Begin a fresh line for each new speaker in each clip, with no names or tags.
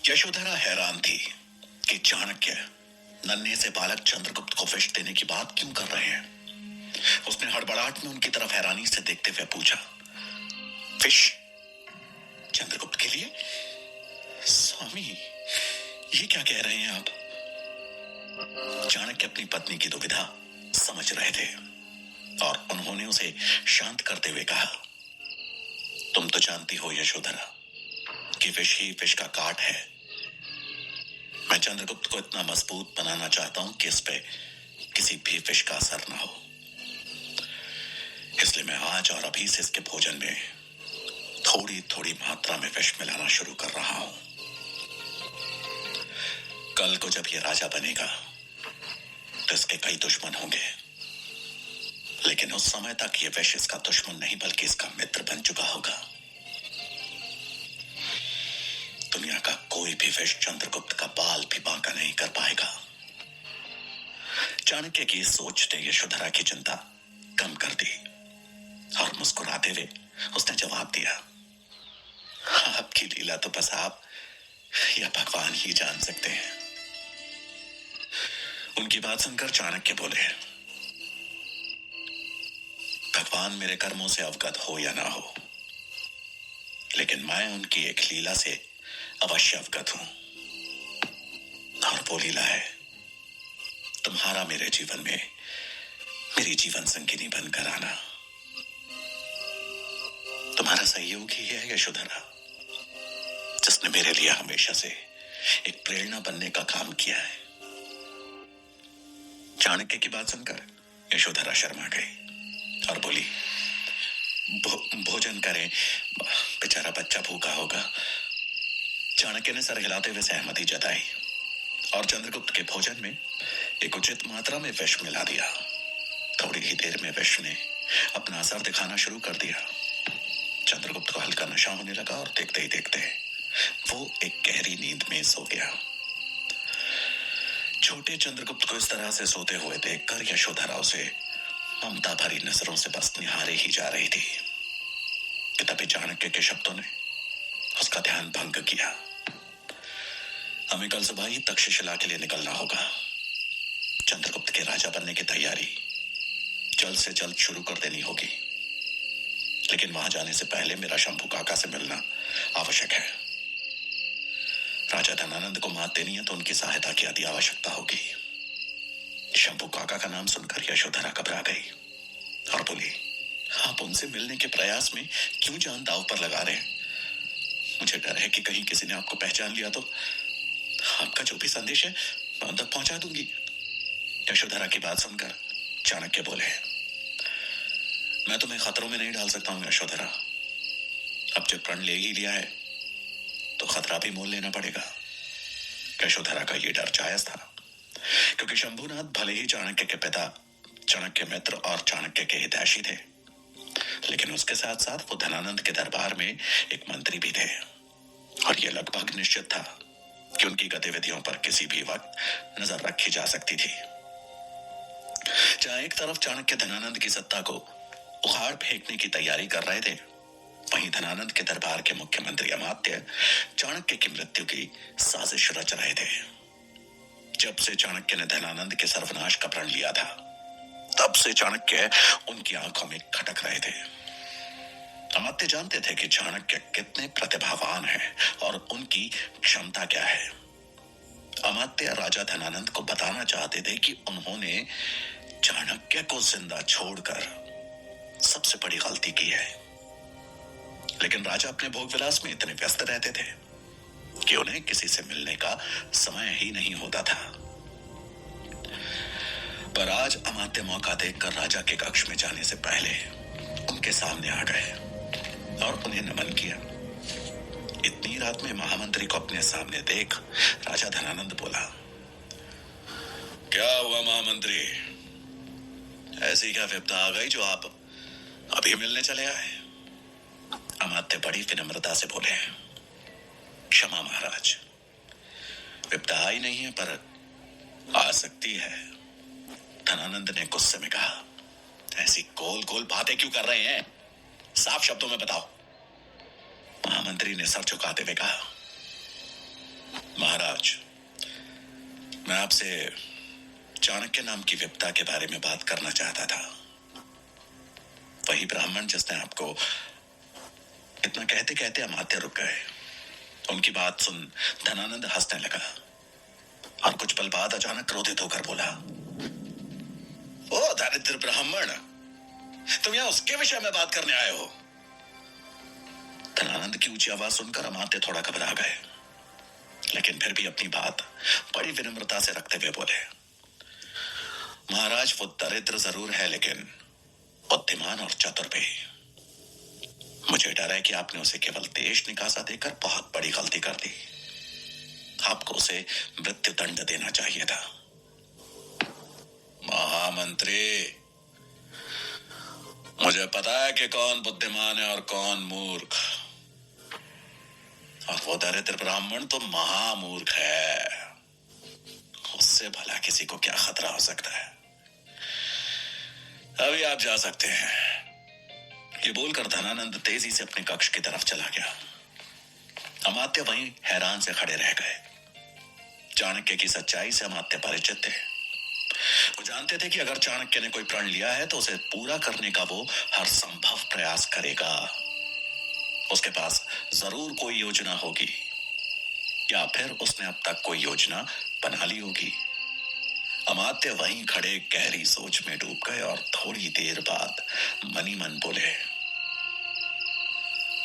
यशोधरा हैरान थी कि चाणक्य नन्हे से बालक चंद्रगुप्त को विष देने की बात क्यों कर रहे हैं। उसने हड़बड़ाहट में उनकी तरफ हैरानी से देखते हुए पूछा, विष चंद्रगुप्त के लिए? स्वामी, ये क्या कह रहे हैं आप? चाणक्य अपनी पत्नी की दुविधा समझ रहे थे और उन्होंने उसे शांत करते हुए कहा, तुम तो जानती हो यशोधरा कि विष ही विष का काट है। मैं चंद्रगुप्त को इतना मजबूत बनाना चाहता हूं कि इस पे किसी भी विष का असर ना हो। इसलिए मैं आज और अभी से इसके भोजन में थोड़ी थोड़ी मात्रा में विष मिलाना शुरू कर रहा हूं। कल को जब ये राजा बनेगा तो इसके कई दुश्मन होंगे, लेकिन उस समय तक ये विष इसका दुश्मन नहीं बल्कि इसका मित्र बन चुका होगा। दुनिया का कोई भी विष चंद्रगुप्त का बाल भी बांका नहीं कर पाएगा। चाणक्य की सोच ने यशोधरा की चिंता कम कर दी और मुस्कुराते हुए उसने जवाब दिया, आपकी लीला तो बस आप या भगवान ही जान सकते हैं। उनकी बात सुनकर चाणक्य बोले, भगवान मेरे कर्मों से अवगत हो या ना हो, लेकिन मैं उनकी एक लीला से अवश्य अवगत हूं, और वो लीला है तुम्हारा मेरे जीवन में मेरी जीवन संगिनी बनकर आना। तुम्हारा सहयोग ही है यशोधरा, जिसने मेरे लिए हमेशा से एक प्रेरणा बनने का काम किया है। चाणक्य की बात सुनकर यशोधरा शर्मा गई और बोली, भोजन करें, बेचारा बच्चा भूखा होगा। चाणक्य ने सर हिलाते हुए सहमति जताई और चंद्रगुप्त के भोजन में एक उचित मात्रा में विष मिला दिया। थोड़ी ही देर में विष ने अपना असर दिखाना शुरू कर दिया। चंद्रगुप्त को हल्का नशा होने लगा और देखते ही देखते वो एक गहरी नींद में सो गया। छोटे चंद्रगुप्त को इस तरह से सोते हुए देखकर यशोधरा उसे ममता भरी नजरों से बस निहारे ही जा रही थी कि तभी चाणक्य के शब्दों ने उसका ध्यान भंग किया। हमें कल सुबह ही तक्षशिला के लिए निकलना होगा। चंद्रगुप्त के राजा बनने की तैयारी जल्द से जल्द शुरू कर देनी होगी, लेकिन वहां जाने से पहले मेरा शंभू काका से मिलना आवश्यक है। राजा धनानंद को मात देनी है तो उनकी सहायता की अति आवश्यकता होगी। शंभू काका का नाम सुनकर यशोधरा घबरा गई और बोली, आप उनसे मिलने के प्रयास में क्यों जान दांव पर लगा रहे हैं? मुझे डर है कि कहीं किसी ने आपको पहचान लिया तो आपका जो भी संदेश है मैं उन तक पहुंचा दूंगी। यशोधरा की बात सुनकर चाणक्य बोले, मैं तुम्हें खतरों में नहीं डाल सकता हूं यशोधरा। अब जब प्रण ले ही लिया है तो खतरा भी मोल लेना पड़ेगा। यशोधरा का ये डर जायज था, क्योंकि शंभुनाथ भले ही चाणक्य के पिता, चाणक्य मित्र और चाणक्य के हितैषी थे, लेकिन उसके साथ साथ वो धनानंद के दरबार में एक मंत्री भी थे और यह लगभग निश्चित था कि उनकी गतिविधियों पर किसी भी वक्त नजर रखी जा सकती थी। जहां एक तरफ चाणक्य धनानंद की सत्ता को उखाड़ फेंकने की तैयारी कर रहे थे, वहीं धनानंद के दरबार के मुख्यमंत्री अमात्य चाणक्य की मृत्यु की साजिश रच रहे थे। जब से चाणक्य ने धनानंद के सर्वनाश का प्रण लिया था, तब से चाणक्य उनकी आंखों में खटक रहे थे। अमात्य जानते थे कि चाणक्य कितने प्रतिभावान हैं और उनकी क्षमता क्या है। अमात्य राजा धनानंद को बताना चाहते थे कि उन्होंने चाणक्य को जिंदा छोड़कर सबसे बड़ी गलती की है, लेकिन राजा अपने भोग विलास में इतने व्यस्त रहते थे कि उन्हें किसी से मिलने का समय ही नहीं होता था। पर आज अमात्य मौका देखकर राजा के कक्ष में जाने से पहले उनके सामने आ गए और उन्हें नमन किया। इतनी रात में महामंत्री को अपने सामने देख राजा धनानंद बोला, क्या हुआ महामंत्री? ऐसी क्या विपदा आ गई जो आप अभी मिलने चले आए? अमात्य बड़ी विनम्रता से बोले, क्षमा महाराज, विपदा आई नहीं है पर आ सकती है। धनानंद ने गुस्से में कहा, ऐसी गोल गोल बातें क्यों कर रहे हैं? साफ शब्दों में बताओ। महामंत्री ने सर झुकाते हुए कहा, महाराज, मैं आपसे चाणक्य नाम की विपदा के बारे में बात करना चाहता था। वही ब्राह्मण जिसने आपको इतना कहते कहते अमात्य रुक गए। उनकी बात सुन धनानंद हंसने लगा और कुछ पल बाद अचानक क्रोधित होकर बोला, ओ दरिद्र ब्राह्मण, तुम यहां उसके विषय में बात करने आए हो? धनानंद की ऊंची आवाज सुनकर अमात्य थोड़ा घबरा गए, लेकिन फिर भी अपनी बात बड़ी विनम्रता से रखते हुए बोले, महाराज, वो दरिद्र जरूर है लेकिन बुद्धिमान और चतुर भी। मुझे डर है कि आपने उसे केवल देश निकासा देकर बहुत बड़ी गलती कर दी। आपको उसे मृत्यु दंड देना चाहिए था। महामंत्री, मुझे पता है कि कौन बुद्धिमान है और कौन मूर्ख, और वो दरिद्र ब्राह्मण तो महामूर्ख है। उससे भला किसी को क्या खतरा हो सकता है? अभी आप जा सकते हैं। ये बोलकर धनानंद तेजी से अपने कक्ष की तरफ चला गया। अमात्य वहीं हैरान से खड़े रह गए। चाणक्य की सच्चाई से अमात्य परिचित थे। वो जानते थे कि अगर चाणक्य ने कोई प्रण लिया है तो उसे पूरा करने का वो हर संभव प्रयास करेगा। उसके पास जरूर कोई योजना होगी, या फिर उसने अब तक कोई योजना बना ली होगी। अमात्य वहीं खड़े गहरी सोच में डूब गए और थोड़ी देर बाद मनी मन बोले,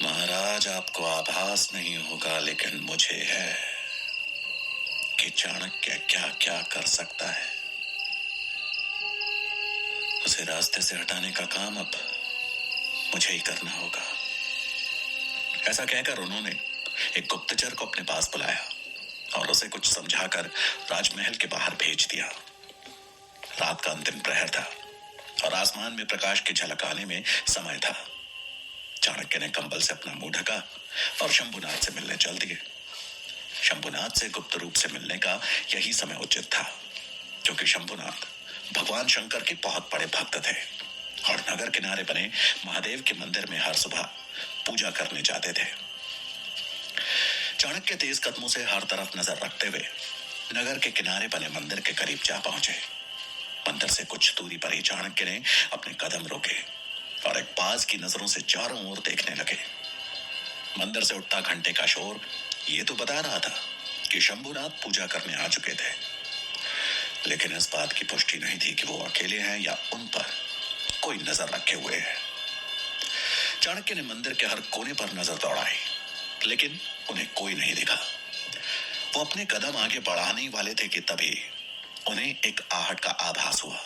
महाराज, आपको आभास नहीं होगा लेकिन मुझे है कि चाणक्य क्या क्या कर सकता है। उसे रास्ते से हटाने का काम अब मुझे ही करना होगा। ऐसा कहकर उन्होंने एक गुप्तचर को अपने पास बुलाया और उसे कुछ समझाकर राजमहल के बाहर भेज दिया। रात का अंतिम प्रहर था और आसमान में प्रकाश की झलक आने में समय था। चाणक्य ने कंबल से अपना मुंह ढका और शंभुनाथ से मिलने चल दिए। शंभुनाथ से गुप्त रूप से मिलने का यही समय उचित था, क्योंकि शंभुनाथ भगवान शंकर के बहुत बड़े भक्त थे और नगर किनारे बने महादेव के मंदिर में हर सुबह पूजा करने जाते थे। चाणक्य तेज कदमों से हर तरफ नजर रखते हुए नगर के किनारे बने मंदिर के करीब जा पहुंचे। मंदिर से कुछ दूरी पर ही चाणक्य ने अपने कदम रोके और एक बाज की नजरों से चारों ओर देखने लगे। मंदिर से उठता घंटे का शोर ये तो बता रहा था कि शंभुनाथ पूजा करने आ चुके थे, लेकिन इस बात की पुष्टि नहीं थी कि वो अकेले हैं या उन पर कोई नजर रखे हुए है। चाणक्य ने मंदिर के हर कोने पर नजर दौड़ाई, लेकिन उन्हें कोई नहीं दिखा। वो अपने कदम आगे बढ़ाने ही वाले थे कि तभी उन्हें एक आहट का आभास हुआ।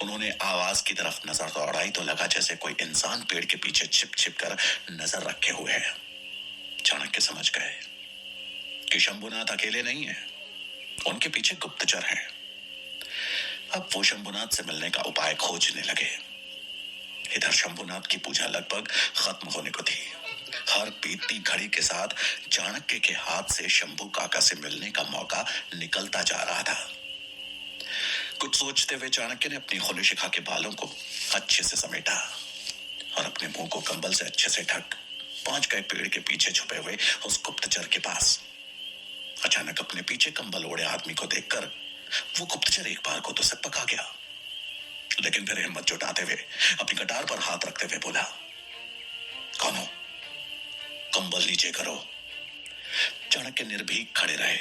उन्होंने आवाज की तरफ नजर दौड़ाई तो लगा जैसे कोई इंसान पेड़ के पीछे छिप छिप कर नजर रखे हुए है। चाणक्य समझ गए कि शंभुनाथ अकेले नहीं है, उनके पीछे गुप्तचर हैं। अब वो शंभुनाथ से मिलने का उपाय खोजने लगे। इधर शंभुनाथ की पूजा लगभग खत्म होने को थी। हर बीतती घड़ी के साथ चाणक्य के हाथ से शंभू काका से मिलने का मौका निकलता जा रहा था। कुछ सोचते हुए चाणक्य ने अपनी खुली शिखा के बालों को अच्छे से समेटा और अपने मुंह को कंबल से अच्छे से ढक पहुंच गए पेड़ के पीछे छुपे हुए उस गुप्तचर के पास। अचानक अपने पीछे कंबल ओढ़े आदमी को देखकर वो गुप्तचर एक बार को तो सब पका गया, लेकिन फिर हिम्मत जुटाते हुए अपनी कटार पर हाथ रखते हुए बोला, कौन हो? कंबल नीचे करो। चाणक्य निर्भीक खड़े रहे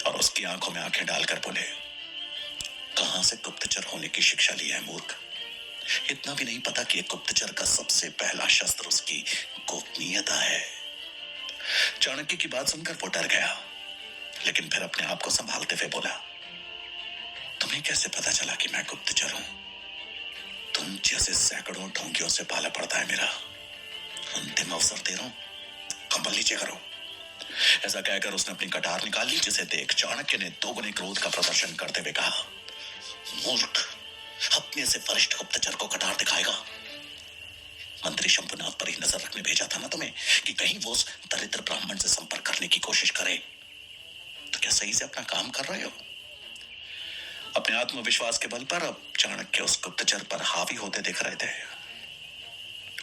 और उसकी आंखों में आंखें डालकर बोले, कहां से गुप्तचर होने की शिक्षा ली है मूर्ख? इतना भी नहीं पता कि एक गुप्तचर का सबसे पहला शस्त्र उसकी गोपनीयता है। चाणक्य की बात सुनकर वो डर गया, लेकिन फिर अपने आप को संभालते हुए बोला, तुम्हें कैसे पता चला कि मैं गुप्तचर हूं? तुम जैसे सैकड़ों ढोंगियों से पाला पड़ता है मेरा। अंतिम अवसर दे रहा हूं, कंबल नीचे करो। ऐसा कहकर उसने अपनी कटार निकाल ली, जिसे देख चाणक्य ने दोगुने क्रोध का प्रदर्शन करते हुए कहा, मूर्ख, अपने से वरिष्ठ गुप्तचर को कटार दिखाएगा? मंत्री शंभुनाथ पर ही नजर रखने भेजा था ना तुम्हें कि कहीं वो उस दरिद्र ब्राह्मण से संपर्क करने की कोशिश करे। तो क्या सही से अपना काम कर रहे हो? अपने आत्मविश्वास के बल पर अब चाणक्य उस गुप्तचर पर हावी होते दिख रहे थे।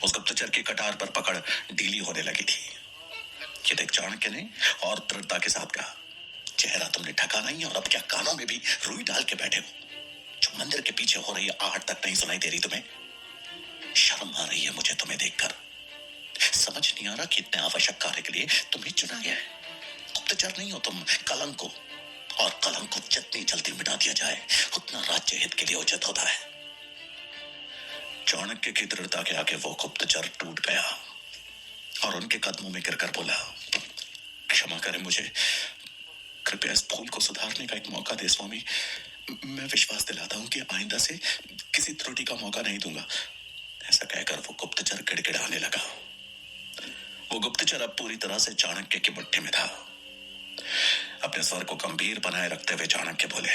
उस गुप्तचर की कटार पर पकड़ ढीली होने लगी थी। ये देख चाणक्य ने और दृढ़ता के साथ कहा, चेहरा तुमने ढका नहीं और अब क्या कानों में भी रुई डाल के बैठे हो? जो मंदिर के पीछे हो रही आहट तक नहीं सुनाई दे रही तुम्हें? शर्म आ रही है मुझे तुम्हें देखकर। समझ नहीं आ रहा कि इतने आवश्यक कार्य के लिए तुम्हें चुना गया है। गुप्तचर नहीं हो तुम, कलंक हो। और कलंक को जितनी जल्दी मिटा दिया जाए उतना राज्य हित के लिए उचित होता है। चाणक्य की दृढ़ता के आगे वो गुप्तचर टूट गया और उनके कदमों में गिरकर बोला, क्षमा करें मुझे, कृपया इस भूल को सुधारने का एक मौका दे स्वामी। मैं विश्वास दिलाता हूं कि आइंदा से किसी त्रुटि का मौका नहीं दूंगा। ऐसा कहकर वो गुप्तचर गिड़गिड़ाने लगा। वो गुप्तचर अब पूरी तरह से चाणक्य की मुट्ठी में था। अपने स्वर को गंभीर बनाए रखते हुए चाणक्य बोले,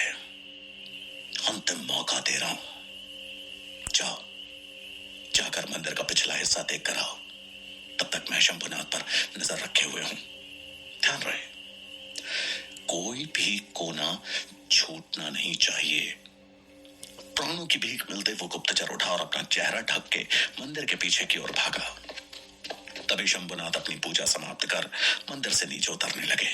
अंतिम मौका दे रहा हूं, जाओ, जाकर मंदिर का पिछला हिस्सा देख कर आओ। तब तक मैं शंभुनाथ पर नजर रखे हुए हूं। ध्यान रहे, कोई भी कोना छूटना नहीं चाहिए। प्राणों की भीख मिलते वो गुप्तचर उठा और अपना चेहरा ढक के मंदिर के पीछे की ओर भागा। तभी शंभुनाथ अपनी पूजा समाप्त कर मंदिर से नीचे उतरने लगे।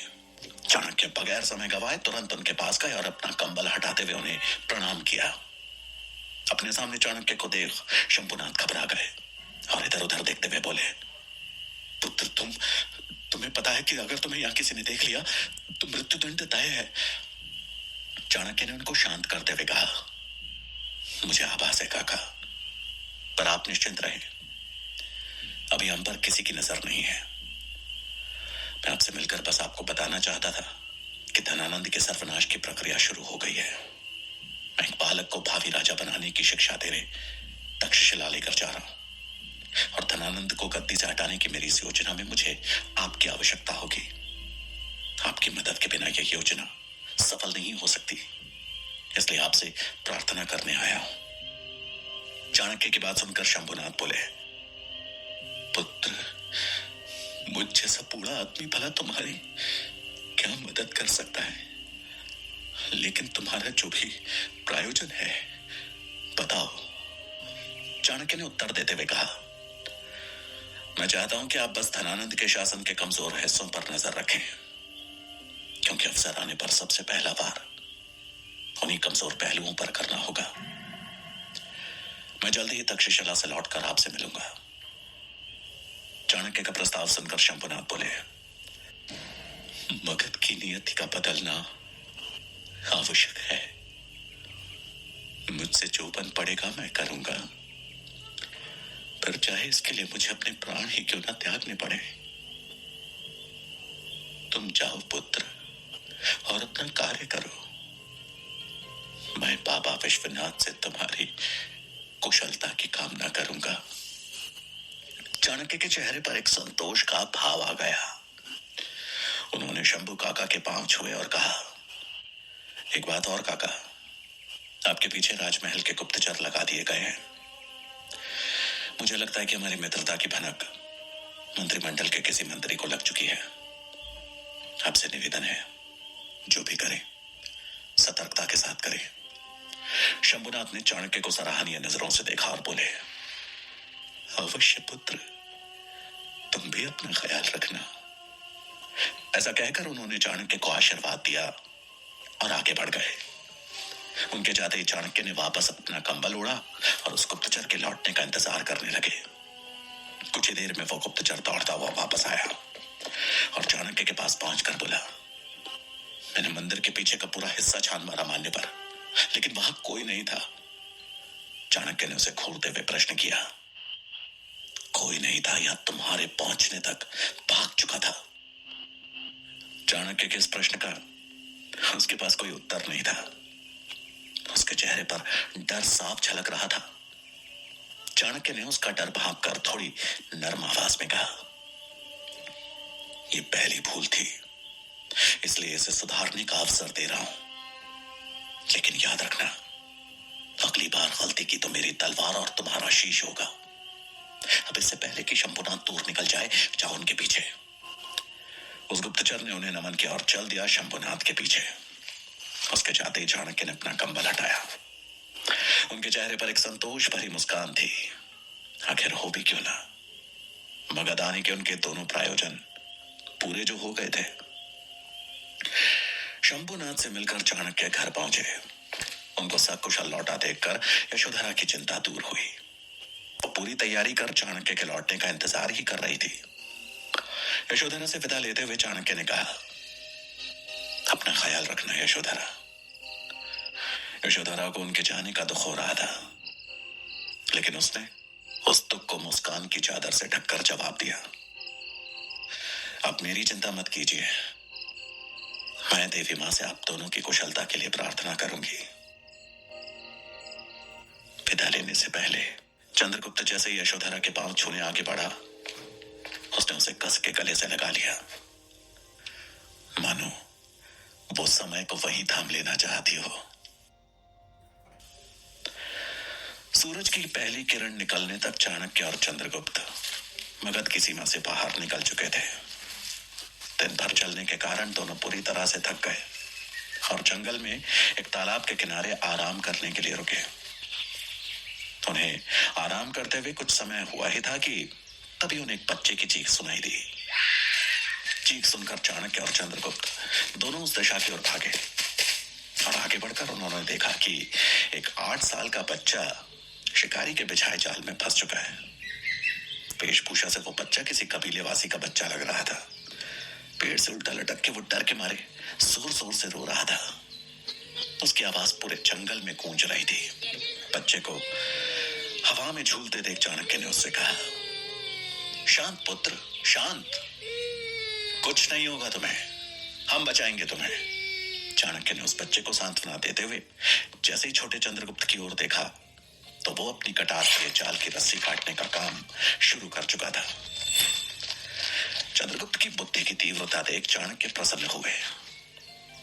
चाणक्य बगैर समय गवाए तुरंत उनके पास गए और अपना कंबल हटाते हुए उन्हें प्रणाम किया। अपने सामने चाणक्य को देख शंभुनाथ घबरा गए और इधर उधर देखते हुए बोले, पुत्र तुम्हें पता है कि अगर तुम्हें यहाँ किसी ने देख लिया तो मृत्युदंड तय है। चाणक्य ने उनको शांत करते हुए कहा, मुझे आभास है काका, पर आप निश्चिंत रहें, अभी हम पर किसी की नजर नहीं है। मैं आपसे मिलकर बस आपको बताना चाहता था कि धनानंद के सर्वनाश की प्रक्रिया शुरू हो गई है। मैं एक बालक को भावी राजा बनाने की शिक्षा देने तक्षशिला लेकर जा रहा हूं और धनानंद को गद्दी से हटाने की मेरी इस योजना में मुझे आपकी आवश्यकता होगी। आपकी मदद के बिना यह योजना सफल नहीं हो सकती, इसलिए आपसे प्रार्थना करने आया हूं। चाणक्य की बात सुनकर शंभुनाथ बोले, पुत्र, मुझ जैसा बूढ़ा आदमी भला तुम्हारी क्या मदद कर सकता है, लेकिन तुम्हारा जो भी प्रयोजन है बताओ। चाणक्य ने उत्तर देते हुए कहा, मैं चाहता हूं कि आप बस धनानंद के शासन के कमजोर हिस्सों पर नजर रखें, क्योंकि अवसर आने पर सबसे पहला वार उन्हीं कमजोर पहलुओं पर करना होगा। मैं जल्दी ही तक्षशिला से लौटकर आपसे मिलूंगा। चाणक्य का प्रस्ताव सुनकर शंभुनाथ बोले, मगध की नियति का बदलना आवश्यक है। मुझसे जो बन पड़ेगा मैं करूंगा, पर चाहे इसके लिए मुझे अपने प्राण ही क्यों ना त्यागने पड़े। तुम जाओ पुत्र और अपना कार्य करो। मैं बाबा विश्वनाथ से तुम्हारी कुशलता की कामना करूंगा। चाणक्य के चेहरे पर एक संतोष का भाव आ गया। उन्होंने शंभू काका के पांव छुए और कहा, एक बात और काका, आपके पीछे राजमहल के गुप्तचर लगा दिए गए हैं। मुझे लगता है कि हमारी मित्रता की भनक मंत्रिमंडल के किसी मंत्री को लग चुकी है। आपसे निवेदन है, जो भी करें सतर्कता के साथ करें। शंभुनाथ ने चाणक्य को सराहनीय नजरों से देखा और बोले, अवश्य पुत्र, तुम भी अपना ख्याल रखना। ऐसा कहकर उन्होंने चाणक्य को आशीर्वाद दिया और आगे बढ़ गए। उनके जाते ही चाणक्य ने वापस अपना कंबल ओढ़ा और उस गुप्तचर के लौटने का इंतजार करने लगे। कुछ ही देर में वो गुप्तचर दौड़ता हुआ वापस आया और चाणक्य के पास पहुंचकर बोला, मैंने मंदिर के पीछे का पूरा हिस्सा छान मारा मानने पर, लेकिन वहां कोई नहीं था। चाणक्य ने उसे घूरते हुए प्रश्न किया, कोई नहीं था या तुम्हारे पहुंचने तक भाग चुका था? चाणक्य के इस प्रश्न का उसके पास कोई उत्तर नहीं था। उसके चेहरे पर डर साफ झलक रहा था। चाणक्य ने उसका डर भांपकर थोड़ी नरम आवाज में कहा, ये पहली भूल थी, इसलिए इसे सुधारने का अवसर दे रहा हूं। लेकिन याद रखना, अगली बार गलती की तो मेरी तलवार और तुम्हारा शीश होगा। अब इससे पहले कि शंभुनाथ दूर निकल जाए, जाओ उनके पीछे। उस गुप्तचर ने उन्हें नमन किया और चल दिया शंभुनाथ के पीछे। उसके जाते ही चाणक्य ने अपना कंबल हटाया। उनके चेहरे पर एक संतोष भरी मुस्कान थी। आखिर हो भी क्यों ना, मगध आने के उनके दोनों प्रायोजन पूरे जो हो गए थे। शंभुनाथ से मिलकर चाणक्य घर पहुंचे। उनको सकुशल लौटा देखकर यशोधरा की चिंता दूर हुई। वो पूरी तैयारी कर चाणक्य के लौटने का इंतजार ही कर रही थी। यशोधरा से विदा लेते हुए चाणक्य ने कहा, अपना ख्याल रखना यशोधरा। यशोधरा को उनके जाने का दुख हो रहा था, लेकिन उसने उस दुख को मुस्कान की चादर से ढककर जवाब दिया, अब मेरी चिंता मत कीजिए, मैं देवी मां से आप दोनों की कुशलता के लिए प्रार्थना करूंगी। विदा लेने से पहले चंद्रगुप्त जैसे ही यशोधरा के पांव छूने आगे बढ़ा, उसने उसे कस के गले से लगा लिया, मानो वो समय को वहीं थाम लेना चाहती हो। सूरज की पहली किरण निकलने तक चाणक्य और चंद्रगुप्त मगध की सीमा से बाहर निकल चुके थे। दिन भर चलने के कारण दोनों पूरी तरह से थक गए और जंगल में एक तालाब के किनारे आराम करने के लिए रुके। उन्हें आराम करते हुए कुछ समय हुआ ही था कि तभी उन्हें एक बच्चे की चीख सुनाई दी। चीख सुनकर चाणक्य और चंद्रगुप्त दोनों उस दिशा की ओर भागे और आगे बढ़कर उन्होंने देखा कि एक 8 साल का बच्चा शिकारी के बिछाए जाल में फंस चुका है। वेशभूषा से वो बच्चा किसी कबीलेवासी का बच्चा लग रहा था। पेड़ से उल्टा लटक के वो डर के मारे जोर जोर से रो रहा था। उसकी आवाज पूरे जंगल में गूंज रही थी। बच्चे को हवा में झूलते देख चाणक्य ने उससे कहा, शांत पुत्र, शांत, कुछ नहीं होगा तुम्हें, हम बचाएंगे तुम्हें। चाणक्य ने उस बच्चे को सांत्वना देते हुए जैसे ही छोटे चंद्रगुप्त की ओर देखा तो वो अपनी कटार से जाल की रस्सी काटने का काम शुरू कर चुका था। चंद्रगुप्त की बुद्धि की तीव्रता देख चाणक्य प्रसन्न हुए।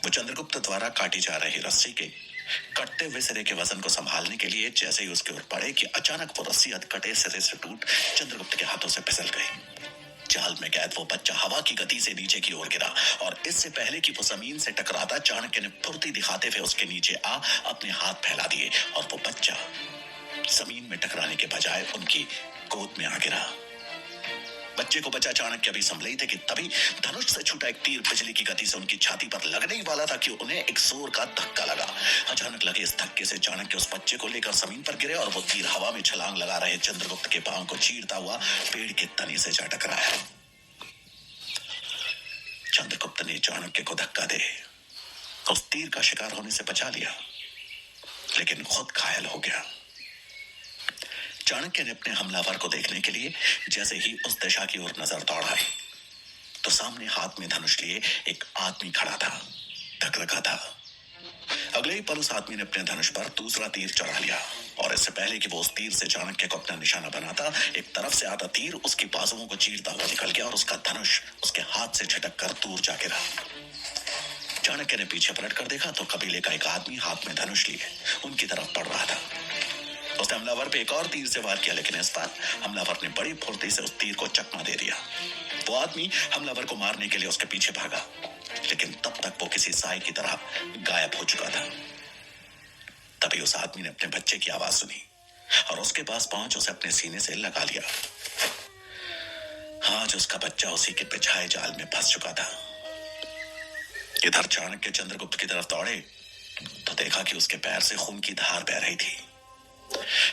वो चंद्रगुप्त द्वारा काटी जा रही रस्सी के कटते हुए सिरे के वजन को संभालने के लिए जैसे ही उसके ओर पड़े कि अचानक वो रस्सी अधकटे सिरे से टूट चंद्रगुप्त के हाथों से फिसल गई। जाल में कैद वो बच्चा हवा की गति से नीचे की ओर गिरा और इससे पहले कि वो जमीन से टकराता चाणक्य ने फुर्ती दिखाते हुए उसके नीचे अपने हाथ फैला दिए और वो बच्चा जमीन में टकराने के बजाय उनकी गोद में आ गिरा। बच्चे को बचा चाणक्य अभी संभले ही थे कि तभी धनुष से छूटा एक तीर बिजली की गति से उनकी छाती पर लगने ही वाला था कि उन्हें एक जोर का धक्का लगा। अचानक लगे इस धक्के से चाणक्य उस बच्चे को लेकर जमीन पर गिरे और वो तीर हवा में छलांग लगा रहे चंद्रगुप्त के पांव को चीरता हुआ पेड़ के तने से जा टकराया। चंद्रगुप्त ने चाणक्य को धक्का दे उस तीर का शिकार होने से बचा लिया, लेकिन खुद घायल हो गया। चाणक्य ने अपने हमलावर को देखने के लिए जैसे ही उस दिशा की ओर नजर दौड़ाई तो सामने हाथ में धनुष लिए एक आदमी खड़ा था, ढक रखा था। अगले ही पल उस आदमी ने अपने धनुष पर दूसरा तीर चढ़ा लिया और इससे पहले कि वो उस तीर से चाणक्य को अपना निशाना बनाता, एक तरफ से आता तीर उसकी बाजुओं को चीरता हुआ निकल गया और उसका धनुष उसके हाथ से झटक कर दूर जा गिरा। चाणक्य ने पीछे पलट कर देखा तो कबीले का एक आदमी हाथ में धनुष लिए उनकी तरफ बढ़ रहा था। उसने हमलावर पे एक और तीर से वार किया, लेकिन इस बार हमलावर ने बड़ी फुर्ती से उस तीर को चकमा दे दिया। वो आदमी हमलावर को मारने के लिए उसके पीछे भागा, लेकिन तब तक वो किसी साए की तरह गायब हो चुका था। तभी उस आदमी ने अपने बच्चे की आवाज सुनी और उसके पास पहुंच उसे अपने सीने से लगा लिया। आज उसका बच्चा उसी के बिछाए जाल में फंस चुका था। इधर चाणक्य चंद्रगुप्त की तरफ दौड़े तो देखा कि उसके पैर से खून की धार बह रही थी।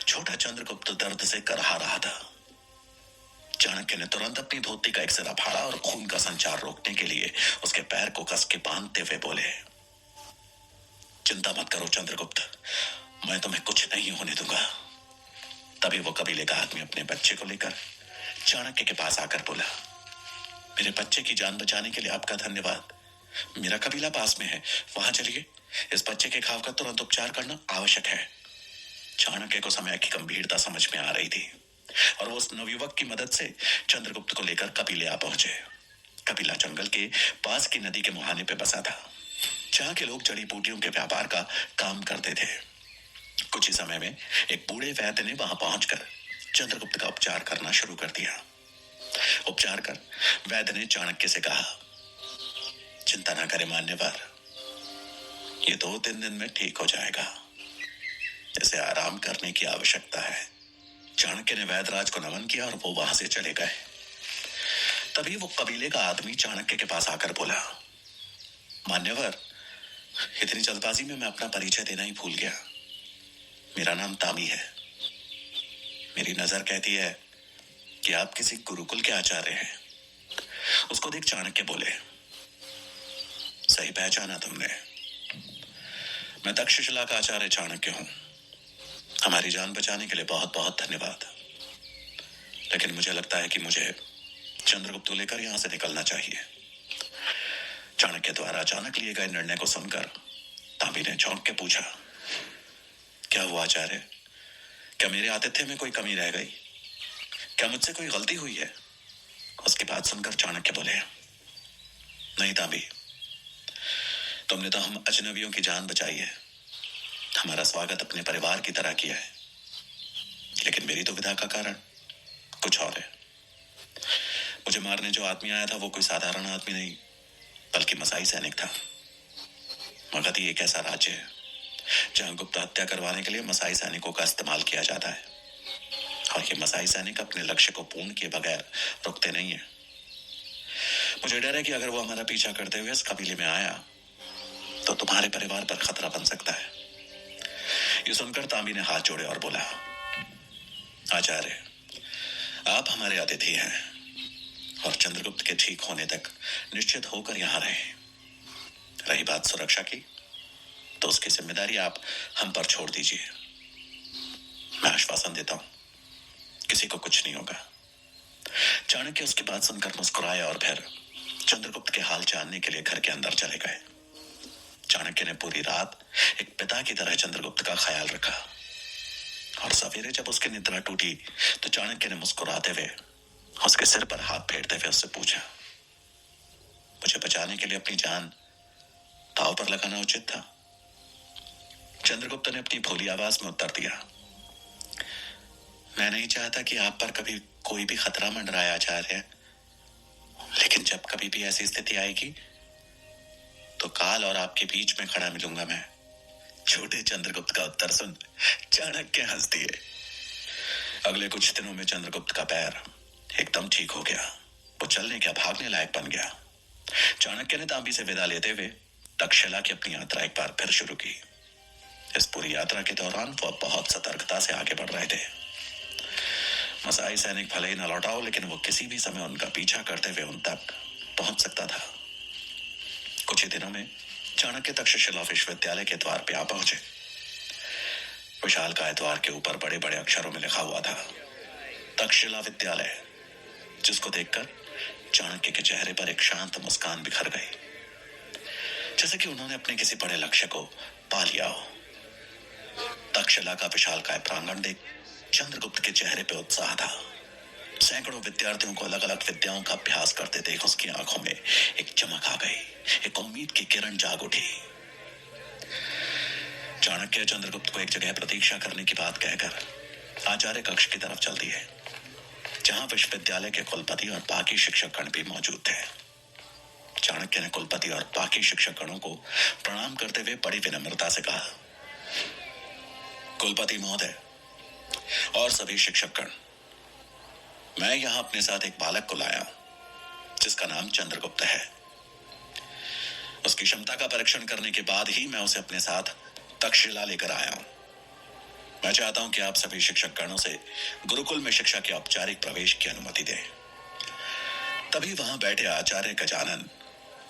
छोटा चंद्रगुप्त दर्द से करहा रहा था। चाणक्य ने तुरंत अपनी धोती का एक सिरा फाड़ा और खून का संचार रोकने के लिए उसके पैर को कस के बांधते हुए बोले, चिंता मत करो चंद्रगुप्त, मैं तुम्हें कुछ नहीं होने दूंगा। तभी वो कबीले का आदमी अपने बच्चे को लेकर चाणक्य के पास आकर बोला, मेरे बच्चे की जान बचाने के लिए आपका धन्यवाद। मेरा कबीला पास में है, वहां चलिए, इस बच्चे के घाव का तुरंत उपचार करना आवश्यक है। चाणक्य को समय की गंभीरता समझ में आ रही थी और वो उस नवयुवक की मदद से चंद्रगुप्त को लेकर कबीले आ पहुंचे। कबीला जंगल के पास की नदी के मुहाने पे बसा था, जहां के लोग जड़ी बूटियों के व्यापार का काम करते थे। कुछ ही समय में एक बूढ़े वैद्य ने वहां पहुंचकर चंद्रगुप्त का उपचार करना शुरू कर दिया। उपचार कर वैद्य ने चाणक्य से कहा, चिंता ना करें मान्यवर, ये 2-3 दिन में ठीक हो जाएगा, इसे आराम करने की आवश्यकता है। चाणक्य ने वैदराज को नमन किया और वो वहां से चले गए। तभी वो कबीले का आदमी चाणक्य के पास आकर बोला, मान्यवर, इतनी जल्दबाजी में मैं अपना परिचय देना ही भूल गया। मेरा नाम तामी है। मेरी नजर कहती है कि आप किसी गुरुकुल के आचार्य हैं। उसको देख चाणक्य बोले, सही पहचाना तुमने। मैं तक्षशिला का आचार्य चाणक्य हूं। हमारी जान बचाने के लिए बहुत बहुत धन्यवाद। लेकिन मुझे लगता है कि मुझे चंद्रगुप्त को लेकर यहां से निकलना चाहिए। चाणक्य द्वारा अचानक लिए गए निर्णय को सुनकर तांबी ने चौंक के पूछा, क्या हुआ आचार्य? क्या मेरे आतिथ्य में कोई कमी रह गई? क्या मुझसे कोई गलती हुई है? उसकी बात सुनकर चाणक्य बोले, नहीं तांबी, तुमने तो हम अजनबियों की जान बचाई है। हमारा स्वागत अपने परिवार की तरह किया है। लेकिन मेरी दुविधा का कारण कुछ और है। मुझे मारने जो आदमी आया था वो कोई साधारण आदमी नहीं, बल्कि मसाई सैनिक था। मगध ही एक ऐसा राज्य है जहां गुप्त हत्या करवाने के लिए मसाई सैनिकों का इस्तेमाल किया जाता है। और ये मसाई सैनिक अपने लक्ष्य को पूर्ण किए बगैर रुकते नहीं है। मुझे डर है कि अगर वो हमारा पीछा करते हुए इस कबीले में आया तो तुम्हारे परिवार पर खतरा बन सकता है। ये सुनकर तांबी ने हाथ जोड़े और बोला, आचार्य, आप हमारे अतिथि हैं और चंद्रगुप्त के ठीक होने तक निश्चित होकर यहां रहें। रही बात सुरक्षा की, तो उसकी जिम्मेदारी आप हम पर छोड़ दीजिए। मैं आश्वासन देता हूं, किसी को कुछ नहीं होगा। चाणक्य उसकी बात सुनकर मुस्कुराया और फिर चंद्रगुप्त के हाल जानने के लिए घर के अंदर चले गए। चाणक्य ने पूरी रात एक पिता की तरह चंद्रगुप्त का ख्याल रखा और सवेरे जब उसकी निद्रा टूटी तो चाणक्य ने मुस्कुराते हुए उसके सिर पर हाथ फेरते हुए उससे पूछा, मुझे बचाने के लिए अपनी जान दांव पर लगाना उचित था? चंद्रगुप्त ने अपनी भोली आवाज में उत्तर दिया, मैं नहीं चाहता कि आप पर कभी कोई भी खतरा मंडराए आचार्य, लेकिन जब कभी भी ऐसी स्थिति आएगी तो काल और आपके बीच में खड़ा मिलूंगा मैं। छोटे चंद्रगुप्त का उत्तर सुन चाणक्य हंस दिए। अगले कुछ दिनों में चंद्रगुप्त का पैर एकदम ठीक हो गया। वो चलने क्या भागने लायक बन गया। चाणक्य ने तांबी से विदा लेते हुए तक्षशिला की अपनी यात्रा एक बार फिर शुरू की। इस पूरी यात्रा के दौरान वो बहुत सतर्कता से आगे बढ़ रहे थे। मसाई सैनिक भले ही न लौटा हो, लेकिन वो किसी भी समय उनका पीछा करते हुए उन तक पहुंच सकता था। कुछ ही दिनों में चाणक्य तक्षशिला विश्वविद्यालय के द्वार पे आ पहुंचे। विशालकाय द्वार के ऊपर बड़े बड़े अक्षरों में लिखा हुआ था, तक्षशिला विद्यालय, जिसको देखकर चाणक्य के चेहरे पर एक शांत मुस्कान बिखर गई, जैसे कि उन्होंने अपने किसी बड़े लक्ष्य को पा लिया हो। तक्षशिला का विशालकाय प्रांगण देख चंद्रगुप्त के चेहरे पे उत्साह था। सैकड़ों विद्यार्थियों को अलग अलग विद्याओं का अभ्यास करते देख उसकी आंखों में एक चमक आ गई, एक उम्मीद की किरण जाग उठी। चाणक्य चंद्रगुप्त को एक जगह प्रतीक्षा करने की बात कहकर आचार्य कक्ष की तरफ चल दिए, जहां विश्वविद्यालय के कुलपति और बाकी शिक्षकगण भी मौजूद थे। चाणक्य ने कुलपति और बाकी शिक्षकगणों को प्रणाम करते हुए बड़ी विनम्रता से कहा, कुलपति महोदय और सभी शिक्षकगण, मैं यहां अपने साथ एक बालक को लाया हूं जिसका नाम चंद्रगुप्त है। उसकी क्षमता का परीक्षण करने के बाद ही मैं उसे अपने साथ तक्षशिला लेकर आया हूं। मैं चाहता हूं कि आप सभी शिक्षकगणों से गुरुकुल में शिक्षा के औपचारिक प्रवेश की अनुमति दें। तभी वहां बैठे आचार्य गजानन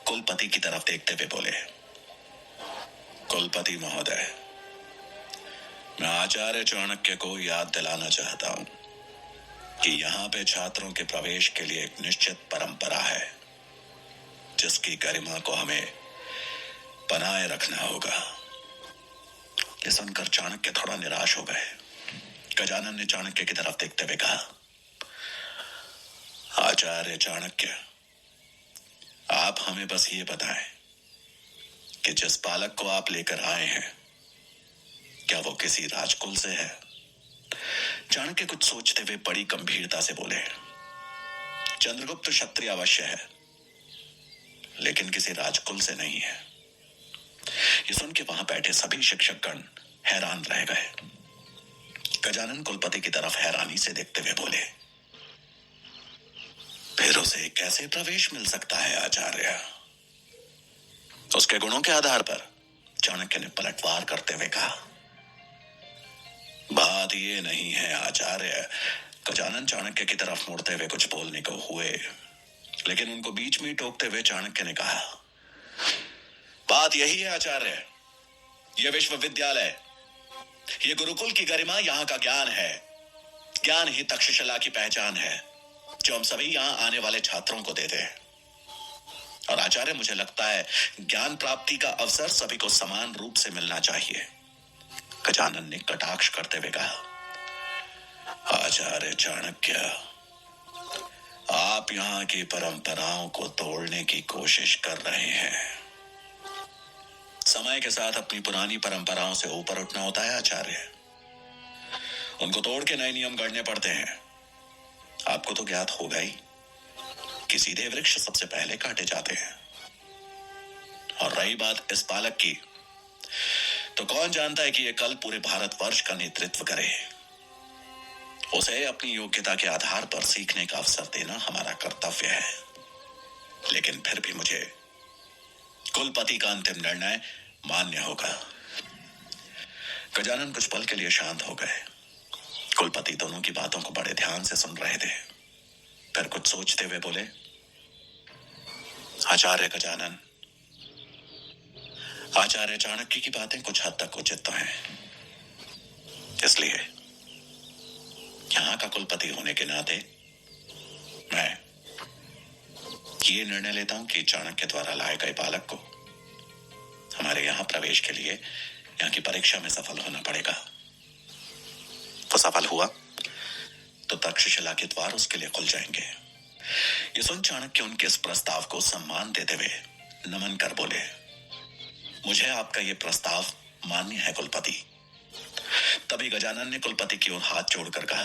कुलपति की तरफ देखते हुए बोले, कुलपति महोदय, मैं आचार्य चाणक्य को याद दिलाना चाहता हूं कि यहाँ पे छात्रों के प्रवेश के लिए एक निश्चित परंपरा है, जिसकी गरिमा को हमें बनाए रखना होगा। ये सुनकर चाणक्य थोड़ा निराश हो गए। गजानन ने चाणक्य की तरफ देखते हुए कहा, आचार्य चाणक्य, आप हमें बस ये बताएं कि जिस बालक को आप लेकर आए हैं, क्या वो किसी राजकुल से है? चाणक्य कुछ सोचते हुए बड़ी गंभीरता से बोले, चंद्रगुप्त क्षत्रिय अवश्य है, लेकिन किसी राजकुल से नहीं है। ये सुन के वहां बैठे सभी शिक्षकगण हैरान रह गए। गजानन कुलपति की तरफ हैरानी से देखते हुए बोले, फिर उसे कैसे प्रवेश मिल सकता है आचार्य? उसके गुणों के आधार पर? चाणक्य ने पलटवार करते हुए कहा, बात ये नहीं है आचार्य। गजानन चाणक्य की तरफ मुड़ते हुए कुछ बोलने को हुए, लेकिन उनको बीच में टोकते हुए चाणक्य ने कहा, बात यही है आचार्य। यह विश्वविद्यालय, ये गुरुकुल की गरिमा यहाँ का ज्ञान है। ज्ञान ही तक्षशिला की पहचान है, जो हम सभी यहाँ आने वाले छात्रों को देते हैं। और आचार्य, मुझे लगता है ज्ञान प्राप्ति का अवसर सभी को समान रूप से मिलना चाहिए। गजानन ने कटाक्ष करते हुए कहा, आचार्य चाणक्य, आप यहाँ की परंपराओं को तोड़ने की कोशिश कर रहे हैं। समय के साथ अपनी पुरानी परंपराओं से ऊपर उठना होता है आचार्य। उनको तोड़ के नए नियम गढ़ने पड़ते हैं। आपको तो ज्ञात होगा ही कि सीधे वृक्ष सबसे पहले काटे जाते हैं। और रही बात इस बालक की, तो कौन जानता है कि यह कल पूरे भारतवर्ष का नेतृत्व करे। उसे अपनी योग्यता के आधार पर सीखने का अवसर देना हमारा कर्तव्य है। लेकिन फिर भी मुझे कुलपति का अंतिम निर्णय मान्य होगा। गजानन कुछ पल के लिए शांत हो गए। कुलपति दोनों की बातों को बड़े ध्यान से सुन रहे थे। फिर कुछ सोचते हुए बोले, आचार्य गजानन, आचार्य चाणक्य की बातें कुछ हद तक उचित तो हैं। इसलिए यहां का कुलपति होने के नाते मैं ये निर्णय लेता हूं कि चाणक्य द्वारा लाए गए बालक को हमारे यहां प्रवेश के लिए यहाँ की परीक्षा में सफल होना पड़ेगा। वो सफल हुआ तो तक्षशिला के द्वार उसके लिए खुल जाएंगे। ये सुन चाणक्य उनके इस प्रस्ताव को सम्मान देते हुए नमन कर बोले, मुझे आपका ये प्रस्ताव मान्य है कुलपति। तभी गजानन ने कुलपति की ओर हाथ जोड़कर कहा,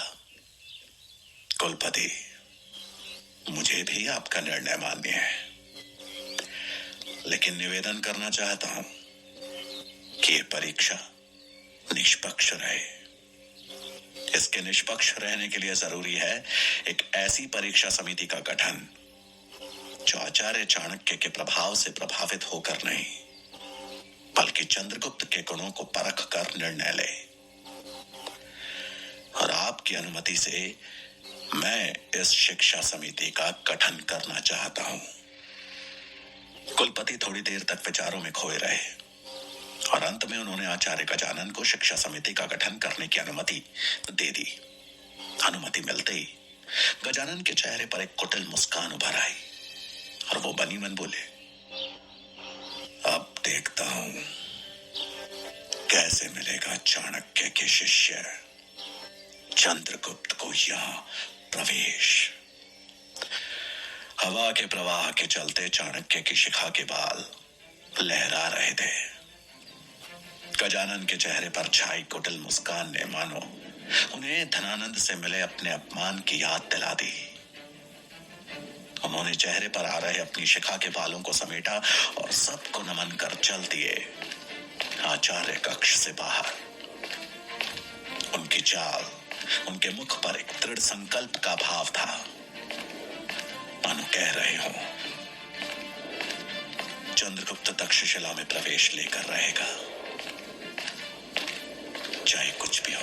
कुलपति, मुझे भी आपका निर्णय मान्य है, लेकिन निवेदन करना चाहता हूं कि ये परीक्षा निष्पक्ष रहे। इसके निष्पक्ष रहने के लिए जरूरी है एक ऐसी परीक्षा समिति का गठन जो आचार्य चाणक्य के प्रभाव से प्रभावित होकर नहीं, बल्कि चंद्रगुप्त के गुणों को परख कर निर्णय ले। और आपकी अनुमति से मैं इस शिक्षा समिति का गठन करना चाहता हूं। कुलपति थोड़ी देर तक विचारों में खोए रहे और अंत में उन्होंने आचार्य गजानन को शिक्षा समिति का गठन करने की अनुमति दे दी। अनुमति मिलते ही गजानन के चेहरे पर एक कुटिल मुस्कान उभर आई और वो बनी मन बोले, अब देखता हूं कैसे मिलेगा चाणक्य के शिष्य चंद्रगुप्त को यहां प्रवेश। हवा के प्रवाह के चलते चाणक्य की शिखा के बाल लहरा रहे थे। गजानन के चेहरे पर छाई कुटिल मुस्कान ने मानो उन्हें धनानंद से मिले अपने अपमान की याद दिला दी। उन्होंने चेहरे पर आ रहे अपनी शिखा के बालों को समेटा और सबको नमन कर चल दिए आचार्य कक्ष से बाहर। उनकी चाल, उनके मुख पर एक दृढ़ संकल्प का भाव था, मानो कह रहे हो चंद्रगुप्त तक्षशिला में प्रवेश लेकर रहेगा, चाहे कुछ भी हो।